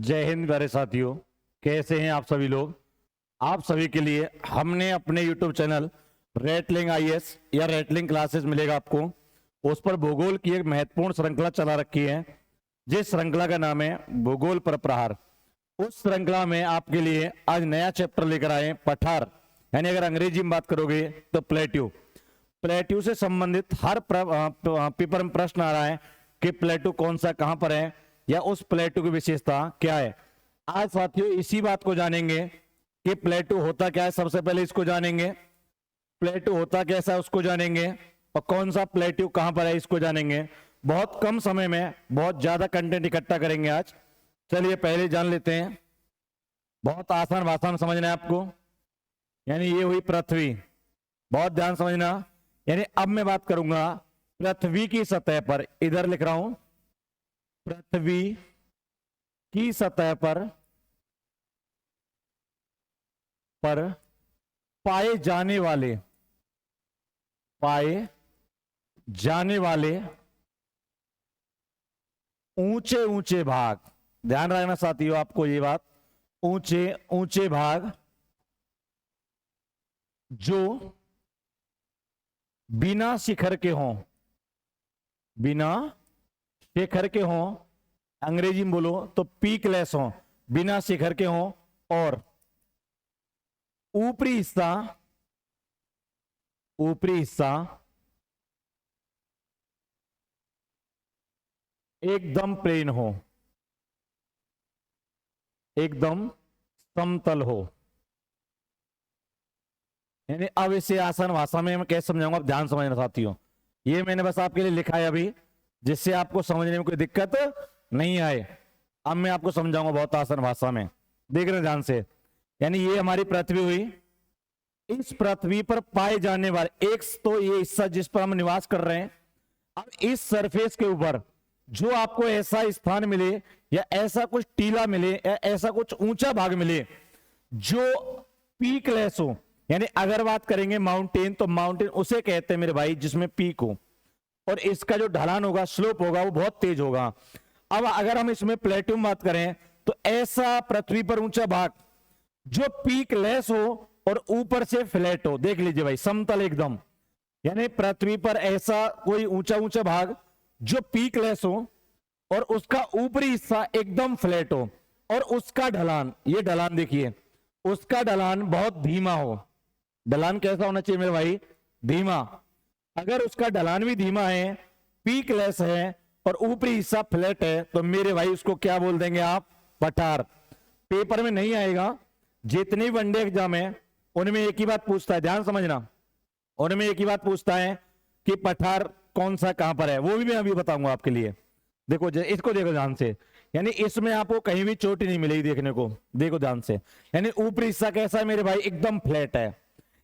जय हिंद प्यारे साथियों, कैसे हैं आप सभी लोग। आप सभी के लिए हमने अपने YouTube चैनल रेटलिंग आईएएस या रेटलिंग क्लासेस मिलेगा आपको, उस पर भूगोल की एक महत्वपूर्ण श्रृंखला चला रखी है, जिस श्रृंखला का नाम है भूगोल पर प्रहार। उस श्रृंखला में आपके लिए आज नया चैप्टर लेकर आए पठार, यानी अगर अंग्रेजी में बात करोगे तो प्लेट्यू। प्लेट्यू से संबंधित हर पेपर में प्रश्न आ रहा है कि प्लेट्यू कौन सा कहां पर है या उस प्लेट्यू की विशेषता क्या है। आज साथियों इसी बात को जानेंगे कि प्लेट्यू होता क्या है। सबसे पहले इसको जानेंगे, प्लेट्यू होता कैसा है उसको जानेंगे, और कौन सा प्लेट्यू कहां पर है इसको जानेंगे। बहुत कम समय में बहुत ज्यादा कंटेंट इकट्ठा करेंगे आज। चलिए पहले जान लेते हैं। बहुत आसान भाषा में समझना है आपको, यानी ये हुई पृथ्वी। बहुत ध्यान समझना, यानी अब मैं बात करूंगा पृथ्वी की सतह पर, इधर लिख रहा हूं पृथ्वी की सतह पर पाए जाने वाले ऊंचे ऊंचे भाग। ध्यान रखना साथियों आपको ये बात, ऊंचे ऊंचे भाग जो बिना शिखर के हों, बिना शिखर के हों, अंग्रेजी में बोलो तो पीकलेस हों, बिना शिखर के हों, और ऊपरी हिस्सा एकदम प्लेन हो, एकदम समतल हो। यानी अब इसे आसान भाषा में मैं कैसे समझाऊंगा, आप ध्यान समझना साथियों। ये मैंने बस आपके लिए लिखा है अभी, जिससे आपको समझने में कोई दिक्कत नहीं आए। अब मैं आपको समझाऊंगा बहुत आसान भाषा में, देख रहे ध्यान से। यानी ये हमारी पृथ्वी हुई, इस पृथ्वी पर पाए जाने वाले एक तो ये हिस्सा जिस पर हम निवास कर रहे हैं। अब इस सरफेस के ऊपर जो आपको ऐसा स्थान मिले या ऐसा कुछ टीला मिले या ऐसा कुछ ऊंचा भाग मिले जो पीकलेस हो, यानी अगर बात करेंगे माउंटेन, तो माउंटेन उसे कहते हैं मेरे भाई जिसमें पीक हो, और इसका जो ढलान होगा, स्लोप होगा, वो बहुत तेज होगा। अब अगर हम इसमें प्लेट्यू में बात करें तो ऐसा पृथ्वी पर ऊंचा भाग जो पीक लेस हो और ऊपर से फ्लैट हो। देख लीजिए भाई, समतल एकदम, यानी पृथ्वी पर ऐसा कोई ऊंचा ऊंचा भाग जो पीक लेस हो और उसका ऊपरी हिस्सा एकदम फ्लैट हो, और उसका ढलान, ये ढलान देखिए, उसका ढलान बहुत धीमा हो। ढलान कैसा होना चाहिए मेरे भाई? धीमा। अगर उसका ढलान भी धीमा है, पीक लेस है और ऊपरी हिस्सा फ्लैट है, तो मेरे भाई उसको क्या बोल देंगे आप? पठार। पेपर में नहीं आएगा, जितने वनडे एग्जाम है उनमें एक ही बात पूछता है, ध्यान समझना, उनमें एक ही बात पूछता है कि पठार कौन सा कहां पर है, वो भी मैं अभी बताऊंगा आपके लिए। देखो इसको देखो ध्यान से, यानी इसमें आपको कहीं भी चोटी नहीं मिलेगी देखने को, देखो ध्यान से। यानी ऊपरी हिस्सा कैसा है मेरे भाई? एकदम फ्लैट है।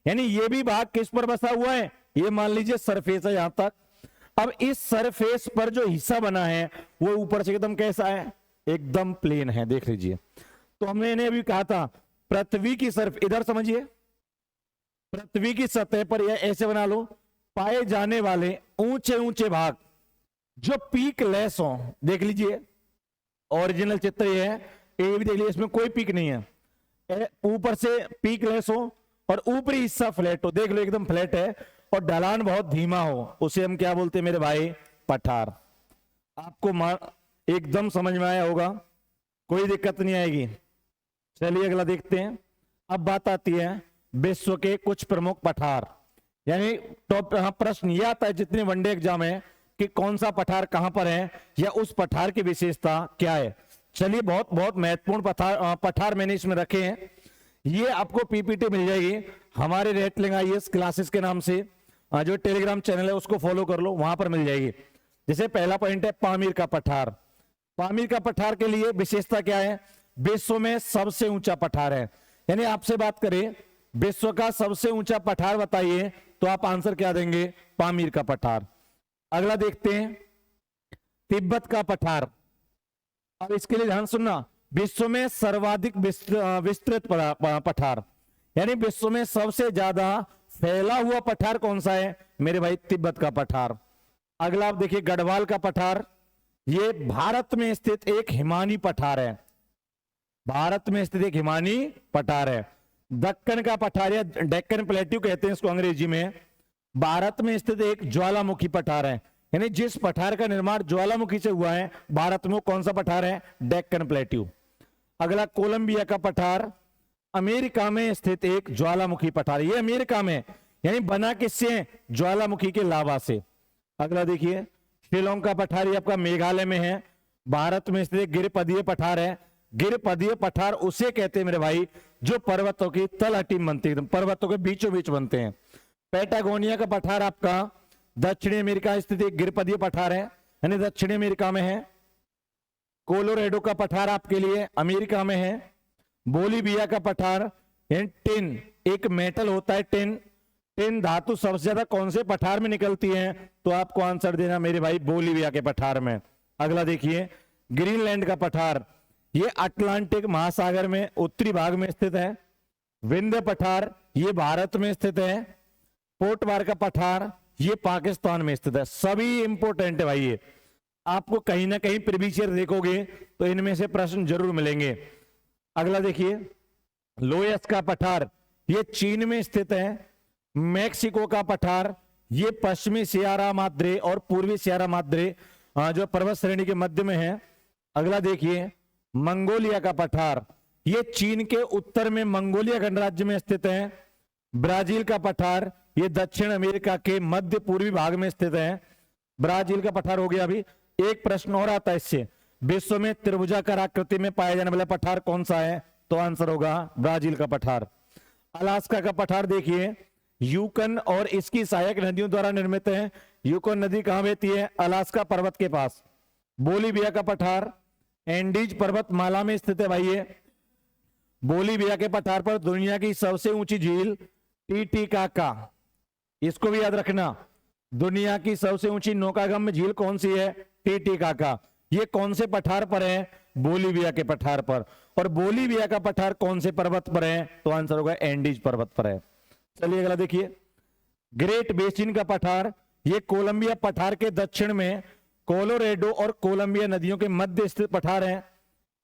यानी ये भी भाग किस पर बसा हुआ है? ये मान लीजिए सरफेस है यहां तक। अब इस सरफेस पर जो हिस्सा बना है वो ऊपर से एकदम कैसा है? एकदम प्लेन है। देख लीजिए, तो हमने इन्हें अभी कहा था पृथ्वी की सरफ, इधर समझिए, पृथ्वी की सतह पर यह ऐसे बना लो, पाए जाने वाले ऊंचे ऊंचे भाग जो पीक लेस हो। देख लीजिए ओरिजिनल चित्र ये है, ये भी देख लीजिए, इसमें कोई पीक नहीं है, ऊपर से पीक लेस हो और ऊपरी हिस्सा फ्लैट हो। देख लो एकदम फ्लैट है और ढलान बहुत धीमा हो, उसे हम क्या बोलते हैं मेरे भाई? पठार। आपको एकदम समझ में आया होगा, कोई दिक्कत नहीं आएगी। चलिए अगला देखते हैं। अब बात आती है विश्व के कुछ प्रमुख पठार, यानी टॉप प्रश्न ये आता है जितने वनडे एग्जाम है कि कौन सा पठार कहां पर है या उस पठार की विशेषता क्या है। चलिए बहुत बहुत महत्वपूर्ण पठार मैंने इसमें रखे हैं। ये आपको पीपीटी मिल जाएगी हमारे रेटलिंग आईएएस क्लासेस के नाम से, जो टेलीग्राम चैनल है उसको फॉलो कर लो, वहां पर मिल जाएगी। जैसे पहला पॉइंट है पामीर का पठार। पामीर का पठार के लिए विशेषता क्या है? विश्व में सबसे ऊंचा पठार है। यानी आपसे बात करें विश्व का सबसे ऊंचा पठार बताइए, तो आप आंसर क्या देंगे? पामीर का पठार। अगला देखते हैं तिब्बत का पठार। अब इसके लिए ध्यान सुनना, विश्व में सर्वाधिक विस्तृत पठार, यानी विश्व में सबसे ज्यादा फैला हुआ पठार कौन सा है मेरे भाई? तिब्बत का पठार। अगला आप देखिए गढ़वाल का पठार। ये भारत में स्थित एक हिमानी पठार है। भारत में स्थित एक हिमानी पठार है। दक्कन का पठार या डेक्कन प्लेट्यू कहते हैं इसको अंग्रेजी में, भारत में स्थित एक ज्वालामुखी पठार है। यानी जिस पठार का निर्माण ज्वालामुखी से हुआ है भारत में, वो कौन सा पठार है? डेक्कन प्लेट्यू। अगला, कोलंबिया का पठार अमेरिका में स्थित एक ज्वालामुखी पठार। ये अमेरिका में, यानी बना किससे? ज्वालामुखी के लावा से। अगला देखिए, शिलोंग का पठार, ये आपका मेघालय में है। भारत में स्थित गिरपदीय पठार है। गिरपदीय पठार उसे कहते हैं मेरे भाई जो पर्वतों की तलहटी बनती है, पर्वतों के बीचों बीच बनते हैं। पैटागोनिया का पठार आपका दक्षिणी अमेरिका स्थित एक गिरपदीय पठार है, यानी दक्षिणी अमेरिका में है। कोलोराडो का पठार आपके लिए अमेरिका में है। बोलीविया का पठार, टिन एक मेटल होता है, टिन धातु सबसे ज्यादा कौन से पठार में निकलती है? तो आपको आंसर देना मेरे भाई बोलीविया के पठार में। अगला देखिए, ग्रीनलैंड का पठार, ये अटलांटिक महासागर में उत्तरी भाग में स्थित है। विंध्य पठार ये भारत में स्थित है। पोर्टवार का पठार ये पाकिस्तान में स्थित है। सभी इंपोर्टेंट है भाई, ये आपको कहीं ना कहीं प्रीवियस ईयर देखोगे तो इनमें से प्रश्न जरूर मिलेंगे। अगला देखिए, लोयस का पठार ये चीन में स्थित है। मैक्सिको का पठार ये पश्चिमी सियारा माद्रे और पूर्वी सियारा माद्रे जो पर्वत श्रेणी के मध्य में है। अगला देखिए, मंगोलिया का पठार ये चीन के उत्तर में मंगोलिया गणराज्य में स्थित है। ब्राजील का पठार ये दक्षिण अमेरिका के मध्य पूर्वी भाग में स्थित है। ब्राजील का पठार हो गया। अभी एक प्रश्न और आता है इससे, विश्व में त्रिभुजाकार आकृति में पाया जाने वाला पठार कौन सा है? तो आंसर होगा ब्राजील का पठार। अलास्का का पठार देखिए, यूकन और इसकी सहायक नदियों द्वारा निर्मित है। यूकन नदी कहां बहती है? अलास्का पर्वत के पास। बोलीविया का पठार एंडीज पर्वतमाला में स्थित है भाई। ये बोलीविया के पठार पर दुनिया की सबसे ऊंची झील टीटीकाका, इसको भी याद रखना। दुनिया की सबसे ऊंची नौकागम्य झील कौन सी है? टीटीकाका। ये कौन से पठार पर है? बोलीविया के पठार पर। और बोलीविया का पठार कौन से पर्वत पर है? तो आंसर होगा एंडीज पर्वत पर है। चलिए अगला देखिए, ग्रेट बेसिन का पठार ये कोलंबिया पठार के दक्षिण में कोलोराडो और कोलंबिया नदियों के मध्य स्थित पठार है।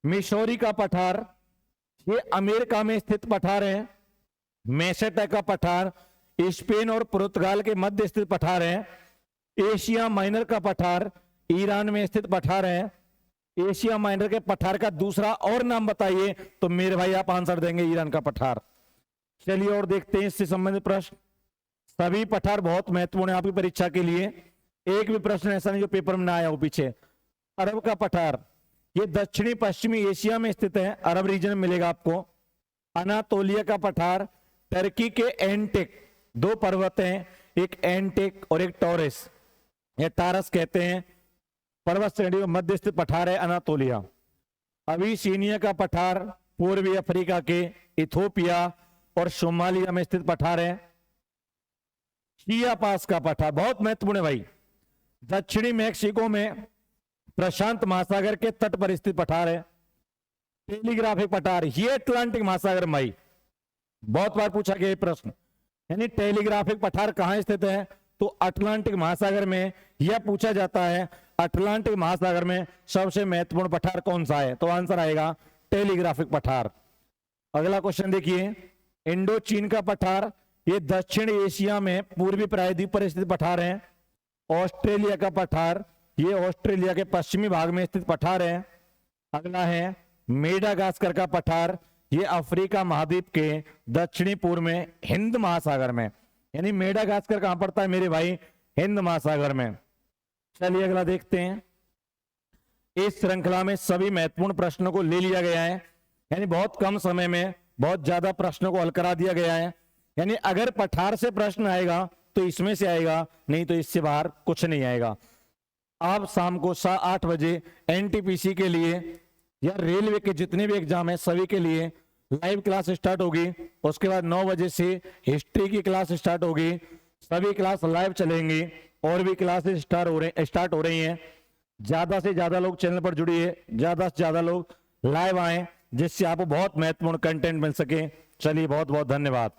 मिसौरी का पठार ये अमेरिका में स्थित पठार है। मेसेटा का पठार स्पेन और पुर्तगाल के मध्य स्थित पठार है। एशिया माइनर का पठार ईरान में स्थित पठार है। एशिया माइनर के पठार का दूसरा और नाम बताइए, तो मेरे भाई आप आंसर देंगे ईरान का पठार। चलिए और देखते हैं इससे संबंधित प्रश्न। सभी पठार बहुत महत्वपूर्ण है आपकी परीक्षा के लिए, एक भी प्रश्न ऐसा नहीं जो पेपर में ना आया हो पीछे। अरब का पठार ये दक्षिणी पश्चिमी एशिया में स्थित है, अरब रीजन में मिलेगा आपको। अनातोलिया का पठार टर्की के एंटिक, दो पर्वत हैं, एक एंटिक और एक टॉरस, या टारस कहते हैं, पर्वत श्रेणी में मध्य स्थित पठार है अनातोलिया। अबिसिनिया का पठार पूर्वी अफ्रीका के इथोपिया और सोमालिया में स्थित पठार है। चियापास का पठार बहुत महत्वपूर्ण है भाई, दक्षिणी मैक्सिको में प्रशांत महासागर के तट पर स्थित पठार है। टेलीग्राफिक पठार ये अटलांटिक महासागर में भाई, बहुत बार पूछा गया प्रश्न, यानी टेलीग्राफिक पठार कहां स्थित है? तो अटलांटिक महासागर में। यह पूछा जाता है अटलांटिक महासागर में सबसे महत्वपूर्ण पठार कौन सा है? तो आंसर आएगा टेलीग्राफिक पठार। अगला क्वेश्चन देखिए, इंडो चीन का पठार ये दक्षिण एशिया में पूर्वी प्रायद्वीप पर स्थित पठार है। ऑस्ट्रेलिया का पठार ये ऑस्ट्रेलिया के पश्चिमी भाग में स्थित पठार है। अगला है मेडागास्कर का पठार, ये अफ्रीका महाद्वीप के दक्षिणी पूर्व में हिंद महासागर में, यानी मेडागास्कर कहां पड़ता है मेरे भाई? हिंद महासागर में। चलिए अगला देखते हैं। इस श्रृंखला में सभी महत्वपूर्ण प्रश्नों को ले लिया गया है, यानी बहुत कम समय में बहुत ज्यादा प्रश्नों को हल करा दिया गया है। यानी अगर पठार से प्रश्न आएगा तो इसमें से आएगा, नहीं तो इससे बाहर कुछ नहीं आएगा। आप शाम को 8 बजे एनटीपीसी के लिए या रेलवे के जितने भी एग्जाम है सभी के लिए लाइव क्लास स्टार्ट होगी। उसके बाद 9 बजे से हिस्ट्री की क्लास स्टार्ट होगी। सभी क्लास लाइव चलेंगी और भी क्लासेस स्टार्ट हो रही हैं। ज्यादा से ज्यादा लोग चैनल पर जुड़िए, ज्यादा से ज्यादा लोग लाइव आए, जिससे आपको बहुत महत्वपूर्ण कंटेंट मिल सके। चलिए बहुत बहुत धन्यवाद।